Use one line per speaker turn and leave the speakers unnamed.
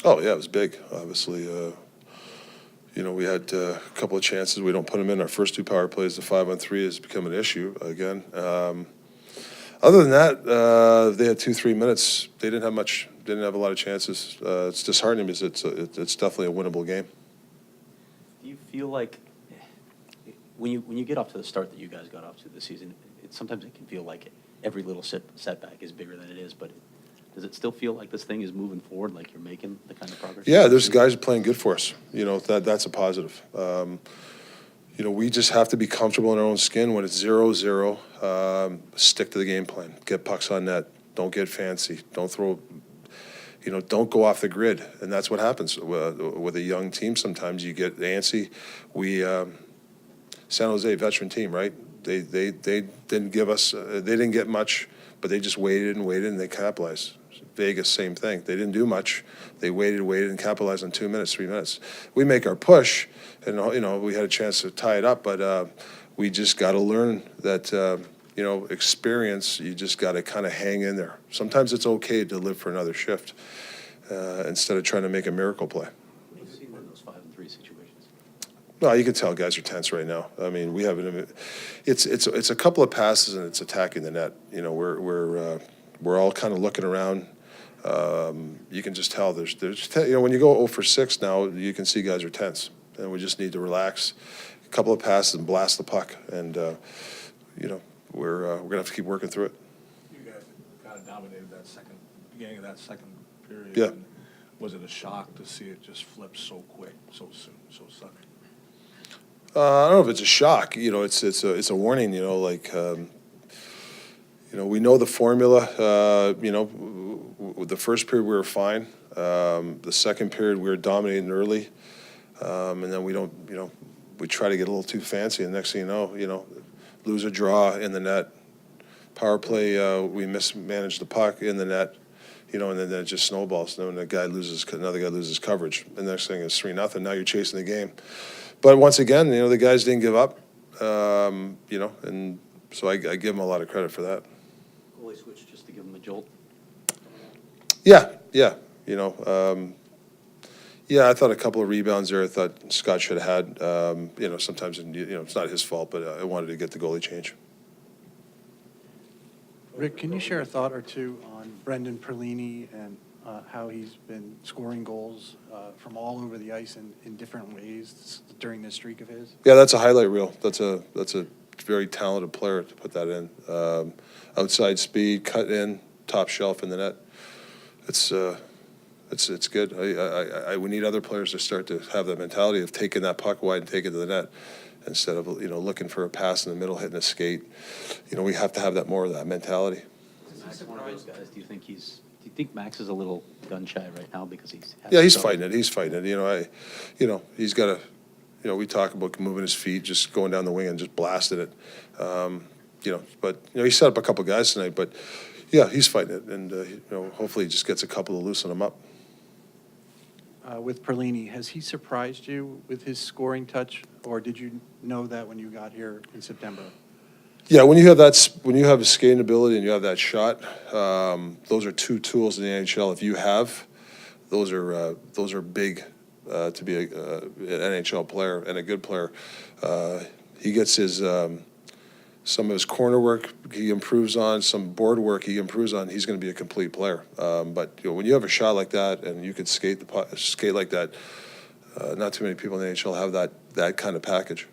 Oh yeah, it was big. Obviously, we had a couple of chances. We don't put them in. Our first two power plays, the 5-on-3 has become an issue again. Other than that, they had 2-3 minutes. They didn't have much. Didn't have a lot of chances. It's disheartening because it's definitely a winnable game.
Do you feel like when you get off to the start that you guys got off to this season, sometimes it can feel like every little setback is bigger than it is, but does it still feel like this thing is moving forward, like you're making the kind of progress?
Yeah, there's guys playing good for us. That's a positive. We just have to be comfortable in our own skin when it's 0-0. Stick to the game plan. Get pucks on net. Don't get fancy. Don't throw. Don't go off the grid, and that's what happens with a young team. Sometimes you get antsy. San Jose veteran team, right? They didn't give us. They didn't get much, but they just waited and waited, and they capitalized. Vegas, same thing. They didn't do much. They waited, and capitalized on 2 minutes, 3 minutes. We make our push, and we had a chance to tie it up, but we just got to learn that. Experience. You just got to kind of hang in there. Sometimes it's okay to live for another shift instead of trying to make a miracle play.
What do you see in those 5-on-3 situations?
Well, you can tell guys are tense right now. I mean, we haven't. It's a couple of passes and it's attacking the net. We're all kind of looking around. You can just tell there's when you go 0 for 6 now, you can see guys are tense, and we just need to relax. A couple of passes and blast the puck, and we're gonna have to keep working through it.
You guys kind of dominated that beginning of that second period.
Yeah.
And was it a shock to see it just flip so quick, so soon, so sudden?
I don't know if it's a shock. It's a warning. We know the formula. With the first period we were fine. The second period we were dominating early, and then we don't. We try to get a little too fancy, and next thing you know, lose a draw in the net. Power play, we mismanage the puck in the net, and then it just snowballs. And then another guy loses coverage. The next thing is 3-0. Now you're chasing the game. But once again, the guys didn't give up, and so I give them a lot of credit for that.
Goalie switch just to give them a jolt.
Yeah. I thought a couple of rebounds there. I thought Scott should have had. Sometimes it's not his fault, but I wanted to get the goalie change.
Rick, can you share a thought or two on Brendan Perlini and how he's been scoring goals from all over the ice in different ways during this streak of his?
Yeah, that's a highlight reel. That's a very talented player to put that in. Outside speed, cut in, top shelf in the net. It's good. We need other players to start to have that mentality of taking that puck wide and taking it to the net instead of looking for a pass in the middle, hitting a skate. We have to have that more of that mentality.
Is Max one of those guys? Do you think Max is a little gun shy right now because he's?
He's fighting it. He's fighting it. He's got to. We talk about moving his feet, just going down the wing and just blasting it. But he set up a couple guys tonight, but. Yeah, he's fighting it, and hopefully he just gets a couple to loosen him up.
With Perlini, has he surprised you with his scoring touch, or did you know that when you got here in September?
Yeah, when you have a skating ability and you have that shot, those are two tools in the NHL. If you have, those are big to be an NHL player and a good player. He gets his. Some of his corner work he improves on, some board work he improves on. He's going to be a complete player. But when you have a shot like that and you could skate like that, not too many people in the NHL have that kind of package.